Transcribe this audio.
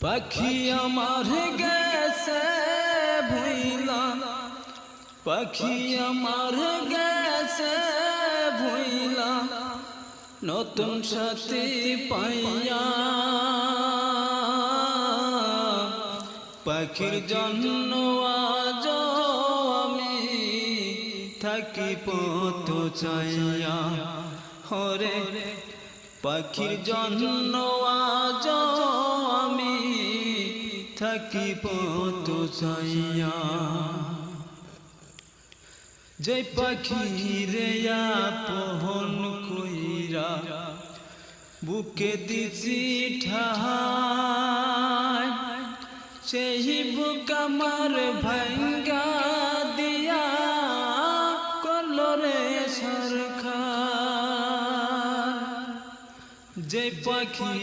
পাখি আমার গেছে ভুইলা, পাখি আমার গেছে ভুইলা, নতুন সাথী পাইয়া। পাখির জন্য আজ আমি থাকি পথ চাইয়া। হরে পাখির জন্য আজ আমি থাকি পথ চাইয়া। যে পাখি রে আপন কইরা বুকে দিছি ঠাই, সেই বুক আমার ভাঙ্গা দিয়া কলরে সরকার। যে পাখি